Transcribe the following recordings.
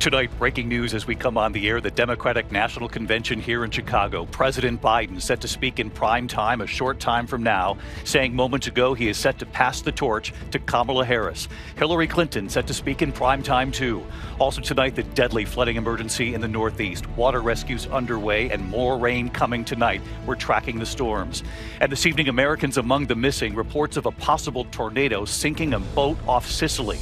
Tonight, breaking news as we come on the air, the Democratic National Convention here in Chicago. President Biden set to speak in prime time a short time from now, saying moments ago he is set to pass the torch to Kamala Harris. Hillary Clinton set to speak in prime time too. Also tonight, the deadly flooding emergency in the Northeast. Water rescues underway and more rain coming tonight. We're tracking the storms. And this evening, Americans among the missing. Reports of a possible tornado sinking a boat off Sicily.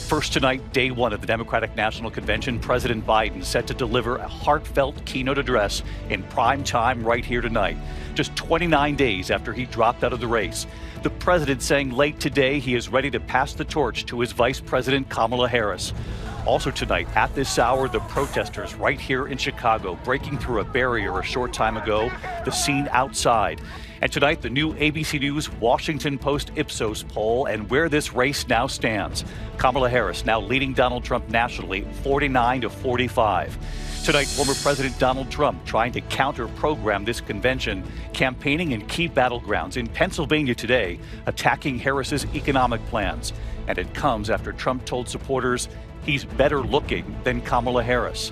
First tonight, day one of the Democratic National Convention, President Biden set to deliver a heartfelt keynote address in prime time right here tonight, just 29 days after he dropped out of the race. The president saying late today he is ready to pass the torch to his Vice President Kamala Harris. Also tonight, at this hour, the protesters right here in Chicago breaking through a barrier a short time ago, the scene outside. And tonight, the new ABC News Washington Post Ipsos poll and where this race now stands. Kamala Harris now leading Donald Trump nationally, 49-45. Tonight, former President Donald Trump trying to counter-program this convention, campaigning in key battlegrounds in Pennsylvania today, attacking Harris's economic plans. And it comes after Trump told supporters he's better looking than Kamala Harris.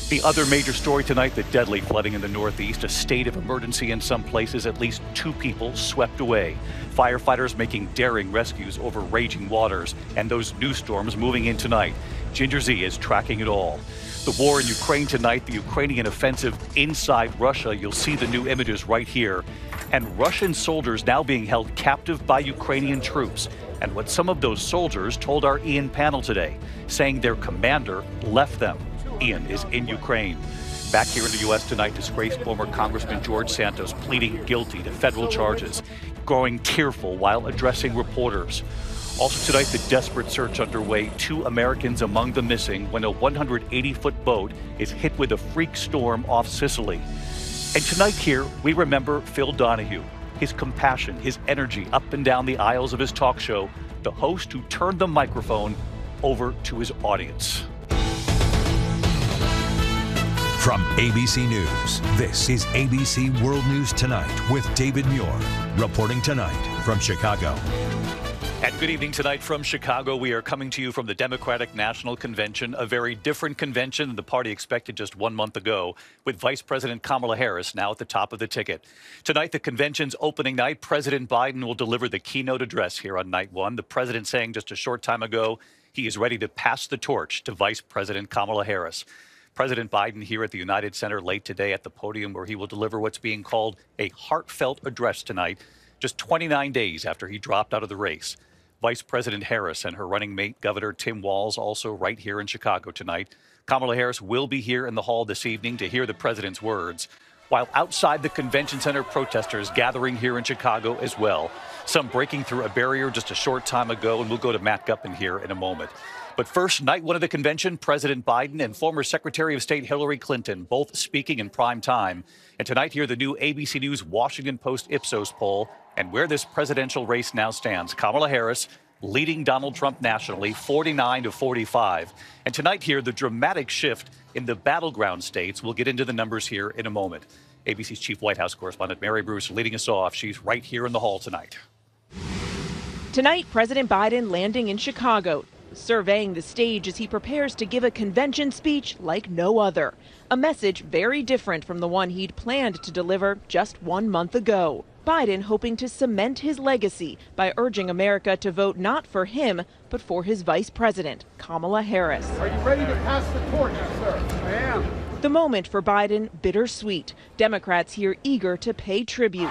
The other major story tonight, the deadly flooding in the Northeast, a state of emergency in some places, at least 2 people swept away. Firefighters making daring rescues over raging waters, and those new storms moving in tonight. Ginger Z is tracking it all. The war in Ukraine tonight, the Ukrainian offensive inside Russia. You'll see the new images right here. And Russian soldiers now being held captive by Ukrainian troops. And what some of those soldiers told our Ian Pannell today, saying their commander left them. Ian is in Ukraine. Back here in the U.S. tonight, disgraced former Congressman George Santos pleading guilty to federal charges, growing tearful while addressing reporters. Also tonight, the desperate search underway, 2 Americans among the missing when a 180-foot boat is hit with a freak storm off Sicily. And tonight here, we remember Phil Donahue, his compassion, his energy up and down the aisles of his talk show, the host who turned the microphone over to his audience. From ABC News, this is ABC World News Tonight with David Muir, reporting tonight from Chicago. And good evening tonight from Chicago. We are coming to you from the Democratic National Convention, a very different convention than the party expected just 1 month ago, with Vice President Kamala Harris now at the top of the ticket. Tonight, the convention's opening night, President Biden will deliver the keynote address here on night one. The president saying just a short time ago he is ready to pass the torch to Vice President Kamala Harris. President Biden here at the United Center late today at the podium where he will deliver what's being called a heartfelt address tonight, just 29 days after he dropped out of the race. Vice President Harris and her running mate, Governor Tim Walz, also right here in Chicago tonight. Kamala Harris will be here in the hall this evening to hear the president's words, while outside the convention center, protesters gathering here in Chicago as well. Some breaking through a barrier just a short time ago, and we'll go to Matt Gutman here in a moment. But first, night one of the convention, President Biden and former Secretary of State Hillary Clinton both speaking in prime time. And tonight here, the new ABC News Washington Post Ipsos poll and where this presidential race now stands. Kamala Harris leading Donald Trump nationally, 49-45. And tonight here, the dramatic shift in the battleground states. We'll get into the numbers here in a moment. ABC's chief White House correspondent Mary Bruce leading us off. She's right here in the hall tonight. Tonight, President Biden landing in Chicago, surveying the stage as he prepares to give a convention speech like no other. A message very different from the one he'd planned to deliver just 1 month ago. Biden hoping to cement his legacy by urging America to vote not for him, but for his vice president, Kamala Harris. Are you ready to pass the torch, sir? I am. The moment for Biden bittersweet. Democrats here eager to pay tribute,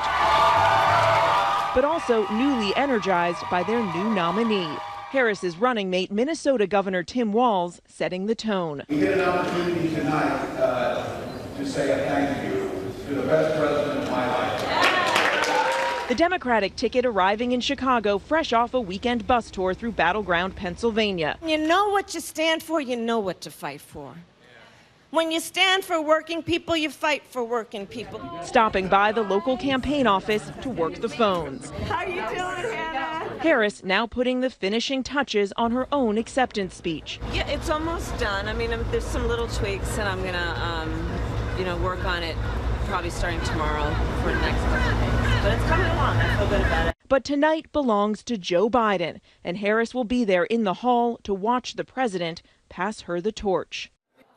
but also newly energized by their new nominee. Harris's running mate, Minnesota Governor Tim Walz, setting the tone. We get an opportunity tonight to say a thank you to the best president of my life. The Democratic ticket arriving in Chicago fresh off a weekend bus tour through battleground Pennsylvania. You know what you stand for, you know what to fight for. When you stand for working people, you fight for working people. Stopping by the local campaign office to work the phones. How you doing, Hannah? Harris now putting the finishing touches on her own acceptance speech. Yeah, it's almost done. I mean, there's some little tweaks, and I'm gonna, work on it probably starting tomorrow for the next couple of days. But it's coming along. I feel good about it. But tonight belongs to Joe Biden, and Harris will be there in the hall to watch the president pass her the torch.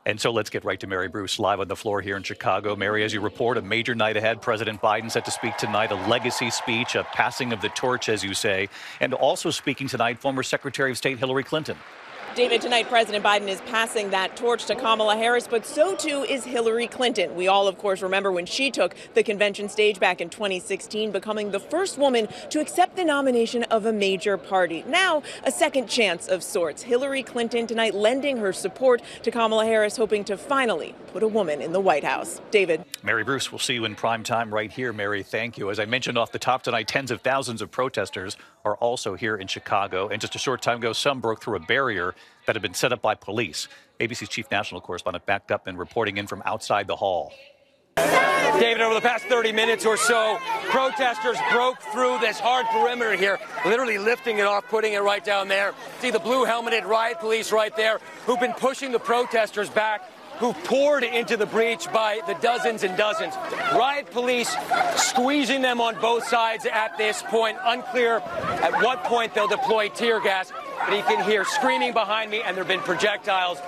And so let's get right to Mary Bruce live on the floor here in Chicago. Mary, as you report, a major night ahead. President Biden set to speak tonight, a legacy speech, a passing of the torch, as you say, and also speaking tonight, former Secretary of State Hillary Clinton. David, tonight President Biden is passing that torch to Kamala Harris, but so too is Hillary Clinton. We all, of course, remember when she took the convention stage back in 2016, becoming the first woman to accept the nomination of a major party. Now, a second chance of sorts. Hillary Clinton tonight lending her support to Kamala Harris, hoping to finally put a woman in the White House. David. Mary Bruce, we'll see you in prime time right here. Mary, thank you. As I mentioned off the top tonight, tens of thousands of protesters are also here in Chicago. And just a short time ago, some broke through a barrier that had been set up by police. ABC's chief national correspondent Matt Gutman reporting in from outside the hall. David, over the past 30 minutes or so, protesters broke through this hard perimeter here, literally lifting it off, putting it right down there. See the blue helmeted riot police right there who've been pushing the protesters back, who poured into the breach by the dozens and dozens. Riot police squeezing them on both sides at this point. Unclear at what point they'll deploy tear gas. But you can hear screaming behind me, and there have been projectiles,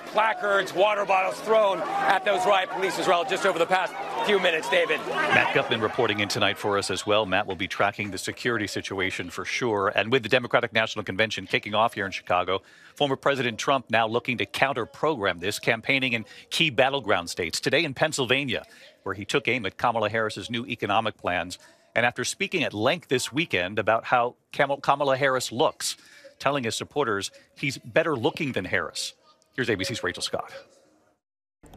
placards, water bottles thrown at those riot police as well just over the past few minutes, David. Matt Gutman reporting in tonight for us as well. Matt will be tracking the security situation for sure. And with the Democratic National Convention kicking off here in Chicago, former President Trump now looking to counter-program this, campaigning in key battleground states. Today in Pennsylvania, where he took aim at Kamala Harris's new economic plans. And after speaking at length this weekend about how Kamala Harris looks, telling his supporters he's better looking than Harris. Here's ABC's Rachel Scott.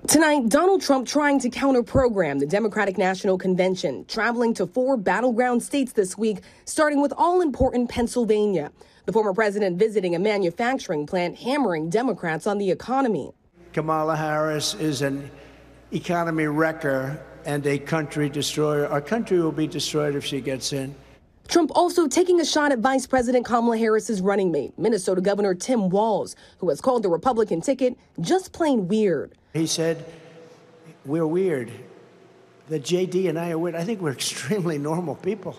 Tonight, Donald Trump trying to counter-program the Democratic National Convention, traveling to 4 battleground states this week, starting with all-important Pennsylvania. The former president visiting a manufacturing plant, hammering Democrats on the economy. Kamala Harris is an economy wrecker and a country destroyer. Our country will be destroyed if she gets in. Trump also taking a shot at Vice President Kamala Harris's running mate, Minnesota Governor Tim Walz, who has called the Republican ticket just plain weird. He said, we're weird. That JD and I are weird. I think we're extremely normal people.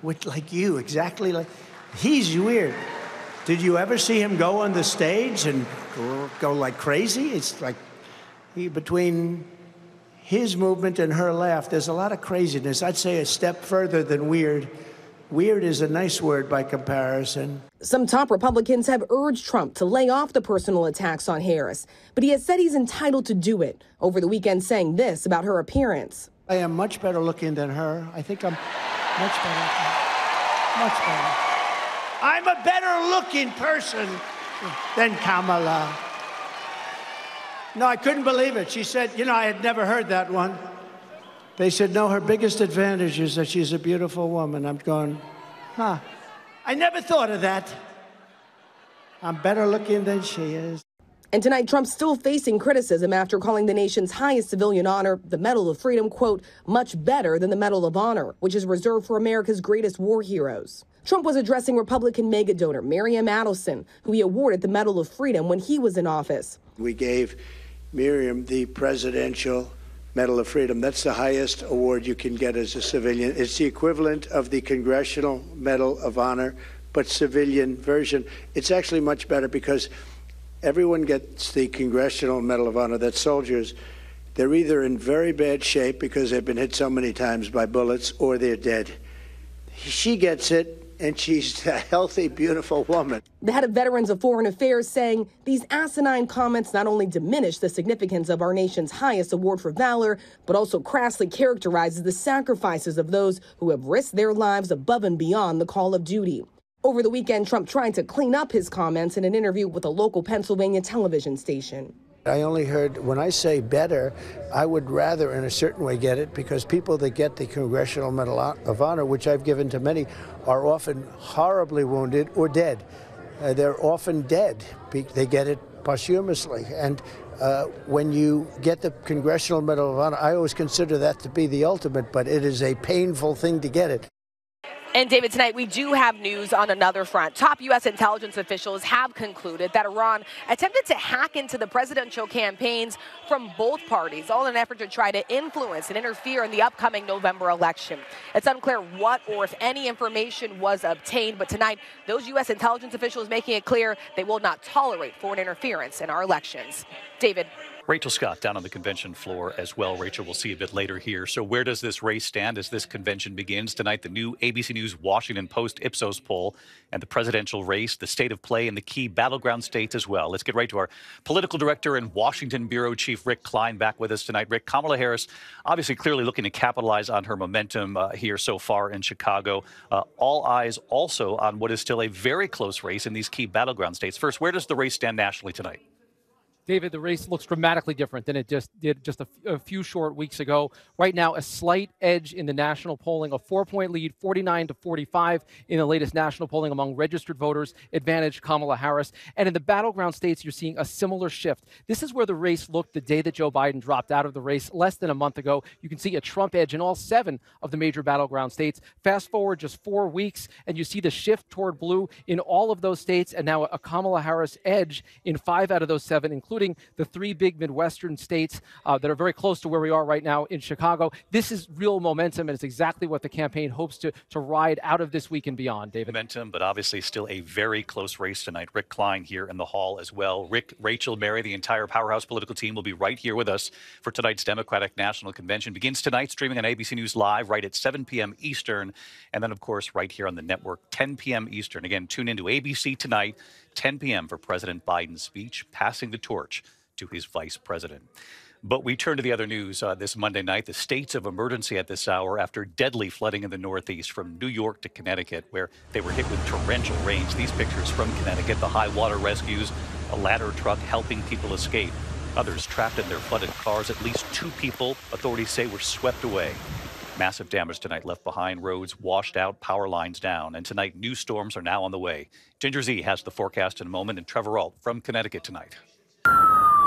Like you, exactly like. He's weird. Did you ever see him go on the stage and go like crazy? It's like between his movement and her laugh, there's a lot of craziness. I'd say a step further than weird. Weird is a nice word by comparison. Some top Republicans have urged Trump to lay off the personal attacks on Harris, but he has said he's entitled to do it, over the weekend saying this about her appearance. I am much better looking than her. I think I'm much better. Much better. I'm a better looking person than Kamala. No, I couldn't believe it. She said, you know, I had never heard that one. They said, no, her biggest advantage is that she's a beautiful woman. I'm going, huh. I never thought of that. I'm better looking than she is. And tonight, Trump's still facing criticism after calling the nation's highest civilian honor, the Medal of Freedom, quote, much better than the Medal of Honor, which is reserved for America's greatest war heroes. Trump was addressing Republican mega donor Miriam Adelson, who he awarded the Medal of Freedom when he was in office. We gave Miriam the Presidential Medal of Freedom. That's the highest award you can get as a civilian. It's the equivalent of the Congressional Medal of Honor, but civilian version. It's actually much better because everyone gets the Congressional Medal of Honor. That's soldiers. They're either in very bad shape because they've been hit so many times by bullets, or they're dead. She gets it, and she's a healthy, beautiful woman. The head of Veterans of Foreign Affairs saying these asinine comments not only diminish the significance of our nation's highest award for valor, but also crassly characterizes the sacrifices of those who have risked their lives above and beyond the call of duty. Over the weekend, Trump trying to clean up his comments in an interview with a local Pennsylvania television station. I only heard, when I say better, I would rather in a certain way get it, because people that get the Congressional Medal of Honor, which I've given to many, are often horribly wounded or dead. They're often dead. They get it posthumously. And when you get the Congressional Medal of Honor, I always consider that to be the ultimate, but it is a painful thing to get it. And David, tonight we do have news on another front. Top U.S. intelligence officials have concluded that Iran attempted to hack into the presidential campaigns from both parties, all in an effort to try to influence and interfere in the upcoming November election. It's unclear what or if any information was obtained, but tonight those U.S. intelligence officials making it clear they will not tolerate foreign interference in our elections. David. Rachel Scott down on the convention floor as well. Rachel, we'll see a bit later here. So where does this race stand as this convention begins tonight? The new ABC News Washington Post Ipsos poll and the presidential race, the state of play in the key battleground states as well. Let's get right to our political director and Washington bureau chief, Rick Klein, back with us tonight. Rick, Kamala Harris obviously clearly looking to capitalize on her momentum here so far in Chicago. All eyes also on what is still a very close race in these key battleground states. First, where does the race stand nationally tonight? David, the race looks dramatically different than it just did just a few short weeks ago. Right now, a slight edge in the national polling, a 4-point lead, 49-45 in the latest national polling among registered voters, advantage Kamala Harris. And in the battleground states, you're seeing a similar shift. This is where the race looked the day that Joe Biden dropped out of the race less than a month ago. You can see a Trump edge in all 7 of the major battleground states. Fast forward just 4 weeks, and you see the shift toward blue in all of those states, and now a Kamala Harris edge in 5 out of those 7, including the 3 big Midwestern states that are very close to where we are right now in Chicago. This is real momentum, and it's exactly what the campaign hopes to ride out of this week and beyond, David. Momentum, but obviously still a very close race tonight. Rick Klein here in the hall as well. Rick, Rachel, Mary, the entire Powerhouse political team will be right here with us for tonight's Democratic National Convention. Begins tonight, streaming on ABC News Live right at 7 p.m. Eastern, and then, of course, right here on the network, 10 p.m. Eastern. Again, tune into ABC tonight, 10 p.m. for President Biden's speech, passing the torch to his vice president. But we turn to the other news this Monday night, the states of emergency at this hour after deadly flooding in the Northeast from New York to Connecticut, where they were hit with torrential rains. These pictures from Connecticut, the high water rescues, a ladder truck helping people escape. Others trapped in their flooded cars. At least 2 people, authorities say, were swept away. Massive damage tonight left behind, roads washed out, power lines down. And tonight, new storms are now on the way. Ginger Z has the forecast in a moment, and Trevor Ault from Connecticut tonight.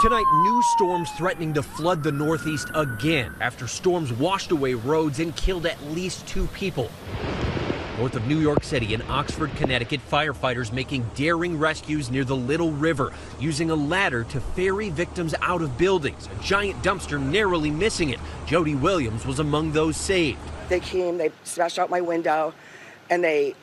Tonight, new storms threatening to flood the Northeast again after storms washed away roads and killed at least 2 people. North of New York City in Oxford, Connecticut, firefighters making daring rescues near the Little River, using a ladder to ferry victims out of buildings. A giant dumpster narrowly missing it. Jody Williams was among those saved. They came, they smashed out my window, and they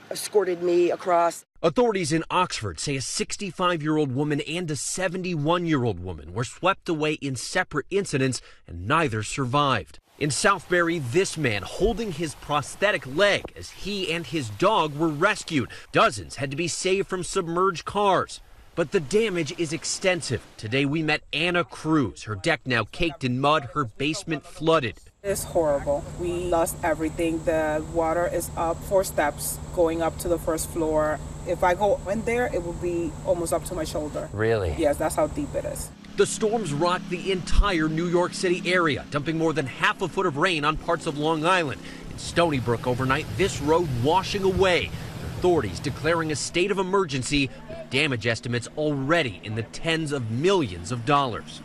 escorted me across. Authorities in Oxford say a 65-year-old woman and a 71-year-old woman were swept away in separate incidents, and neither survived. In Southbury, this man holding his prosthetic leg as he and his dog were rescued. Dozens had to be saved from submerged cars. But the damage is extensive. Today we met Anna Cruz, her deck now caked in mud, her basement flooded. It's horrible. We lost everything. The water is up 4 steps going up to the first floor. If I go in there, it will be almost up to my shoulder. Really? Yes, that's how deep it is. The storms rocked the entire New York City area, dumping more than half a foot of rain on parts of Long Island. In Stony Brook overnight, this road washing away. Authorities declaring a state of emergency with damage estimates already in the tens of millions of dollars.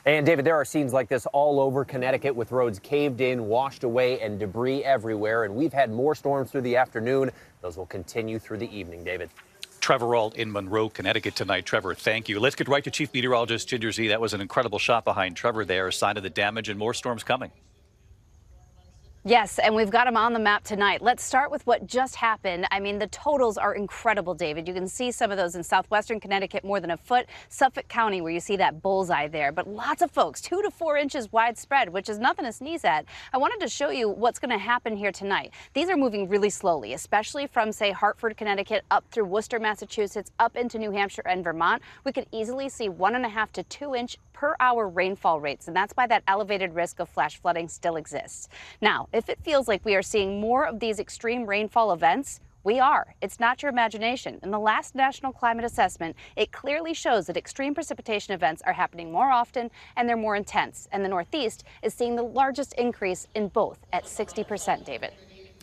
And David, there are scenes like this all over Connecticut with roads caved in, washed away, and debris everywhere. And we've had more storms through the afternoon. Those will continue through the evening, David. Trevor Ault in Monroe, Connecticut tonight. Trevor, thank you. Let's get right to Chief Meteorologist Ginger Z. That was an incredible shot behind Trevor there, a sign of the damage and more storms coming. Yes, and we've got them on the map tonight. Let's start with what just happened. I mean, the totals are incredible, David. You can see some of those in southwestern Connecticut, more than a foot. Suffolk County, where you see that bullseye there. But lots of folks, 2 to 4 inches widespread, which is nothing to sneeze at. I wanted to show you what's going to happen here tonight. These are moving really slowly, especially from, say, Hartford, Connecticut, up through Worcester, Massachusetts, up into New Hampshire and Vermont. We could easily see 1.5 to 2 inch per hour rainfall rates, and that's why that elevated risk of flash flooding still exists. Now, if it feels like we are seeing more of these extreme rainfall events, we are. It's not your imagination. In the last National Climate Assessment, it clearly shows that extreme precipitation events are happening more often and they're more intense. And the Northeast is seeing the largest increase in both at 60%, David.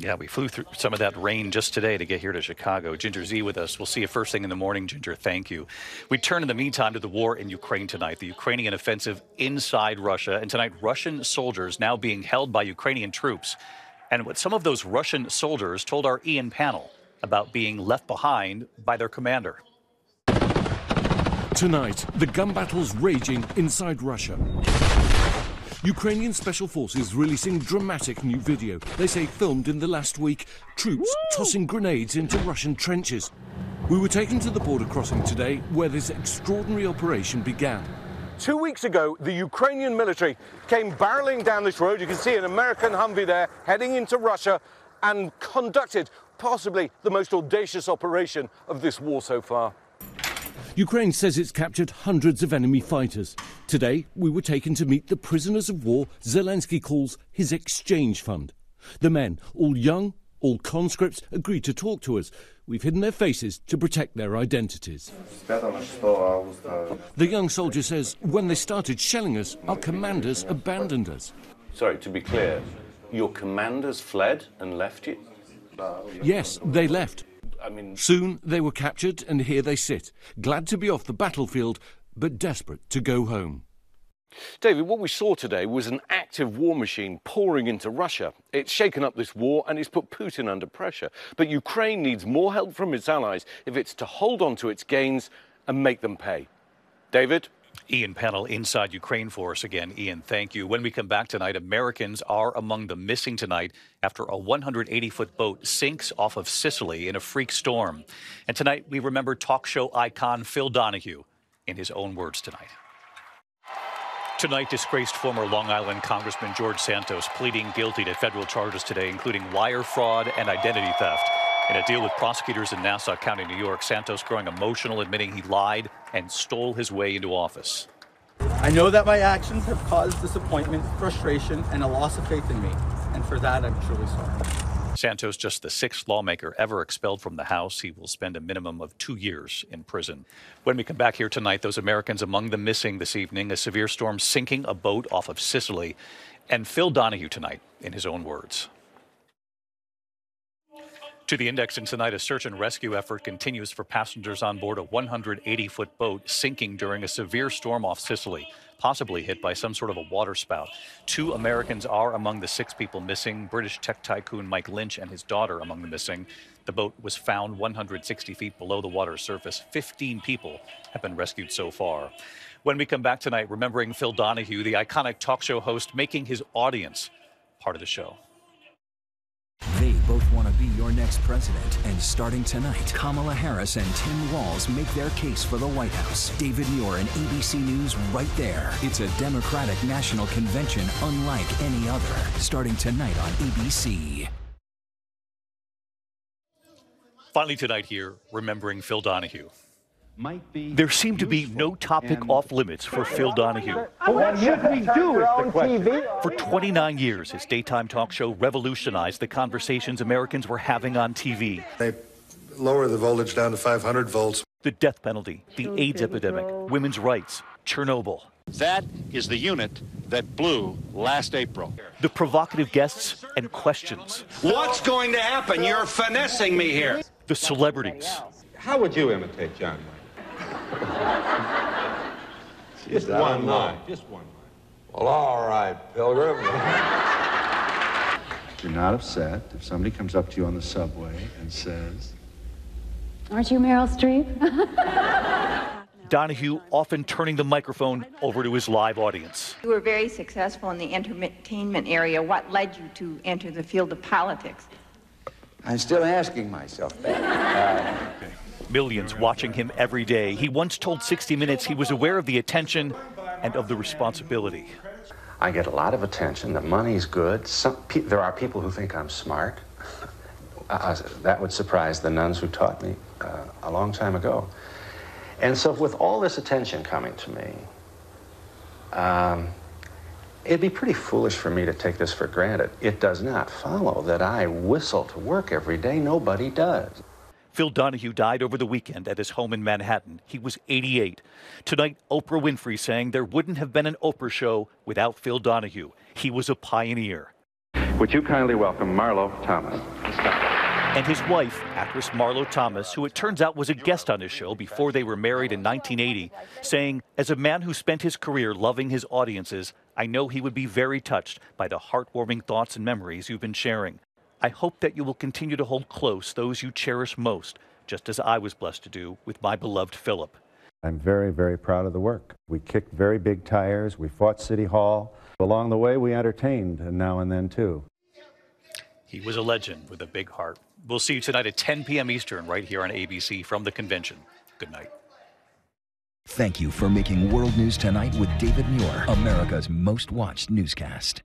Yeah, we flew through some of that rain just today to get here to Chicago. Ginger Z with us. We'll see you first thing in the morning, Ginger. Thank you. We turn in the meantime to the war in Ukraine tonight, the Ukrainian offensive inside Russia. And tonight, Russian soldiers now being held by Ukrainian troops. And what some of those Russian soldiers told our Ian Pannell about being left behind by their commander. Tonight, the gun battles raging inside Russia. Ukrainian special forces releasing dramatic new video. They say filmed in the last week, troops tossing grenades into Russian trenches. We were taken to the border crossing today where this extraordinary operation began. 2 weeks ago, the Ukrainian military came barreling down this road. You can see an American Humvee there heading into Russia and conducted possibly the most audacious operation of this war so far. Ukraine says it's captured hundreds of enemy fighters. Today, we were taken to meet the prisoners of war Zelensky calls his exchange fund. The men, all young, all conscripts, agreed to talk to us. We've hidden their faces to protect their identities. The young soldier says when they started shelling us, our commanders abandoned us. Sorry, to be clear, your commanders fled and left you? Yes, they left. Soon they were captured and here they sit, glad to be off the battlefield, but desperate to go home. David, what we saw today was an active war machine pouring into Russia. It's shaken up this war and it's put Putin under pressure. But Ukraine needs more help from its allies if it's to hold on to its gains and make them pay. David? Ian Pannell inside Ukraine for us again. Ian, thank you. When we come back tonight, Americans are among the missing tonight after a 180-foot boat sinks off of Sicily in a freak storm. And tonight we remember talk show icon Phil Donahue in his own words tonight. Tonight, disgraced former Long Island Congressman George Santos pleading guilty to federal charges today, including wire fraud and identity theft. In a deal with prosecutors in Nassau County, New York, Santos growing emotional, admitting he lied and stole his way into office. I know that my actions have caused disappointment, frustration, and a loss of faith in me, and for that I'm truly sorry. Santos, just the sixth lawmaker ever expelled from the House. He will spend a minimum of 2 years in prison. When we come back here tonight, those Americans among the missing this evening, a severe storm sinking a boat off of Sicily, and Phil Donahue tonight in his own words. To the index, and tonight a search and rescue effort continues for passengers on board a 180-foot boat sinking during a severe storm off Sicily, possibly hit by some sort of a water spout. 2 Americans are among the 6 people missing. British tech tycoon Mike Lynch and his daughter among the missing. The boat was found 160 feet below the water surface. 15 people have been rescued so far. When we come back tonight, remembering Phil Donahue, the iconic talk show host, making his audience part of the show. They both want to be your next president. And starting tonight, Kamala Harris and Tim Walz make their case for the White House. David Muir and ABC News right there. It's a Democratic National Convention unlike any other. Starting tonight on ABC. Finally tonight here, remembering Phil Donahue. There seemed to be no topic off limits for Phil Donahue. What should we do is the question. For 29 years, his daytime talk show revolutionized the conversations Americans were having on TV. They lower the voltage down to 500 volts. The death penalty, the AIDS epidemic, women's rights, Chernobyl. That is the unit that blew last April. The provocative guests and questions. What's going to happen? You're finessing me here. The celebrities. How would you imitate John Wayne? Just one line. Just one line. Well, all right, Pilgrim. You're not upset if somebody comes up to you on the subway and says, "Aren't you Meryl Streep?" Donahue often turning the microphone over to his live audience. You were very successful in the entertainment area. What led you to enter the field of politics? I'm still asking myself that. Millions watching him every day. He once told 60 Minutes he was aware of the attention and of the responsibility. I get a lot of attention. The money's good. There are people who think I'm smart. That would surprise the nuns who taught me a long time ago. And so with all this attention coming to me, it'd be pretty foolish for me to take this for granted. It does not follow that I whistle to work every day. Nobody does. Phil Donahue died over the weekend at his home in Manhattan. He was 88. Tonight, Oprah Winfrey saying there wouldn't have been an Oprah show without Phil Donahue. He was a pioneer. Would you kindly welcome Marlo Thomas? And his wife, actress Marlo Thomas, who it turns out was a guest on his show before they were married in 1980, saying, "As a man who spent his career loving his audiences, I know he would be very touched by the heartwarming thoughts and memories you've been sharing. I hope that you will continue to hold close those you cherish most, just as I was blessed to do with my beloved Philip." I'm very, very proud of the work. We kicked very big tires. We fought City Hall. Along the way, we entertained now and then, too. He was a legend with a big heart. We'll see you tonight at 10 p.m. Eastern right here on ABC from the convention. Good night. Thank you for making World News Tonight with David Muir, America's most watched newscast.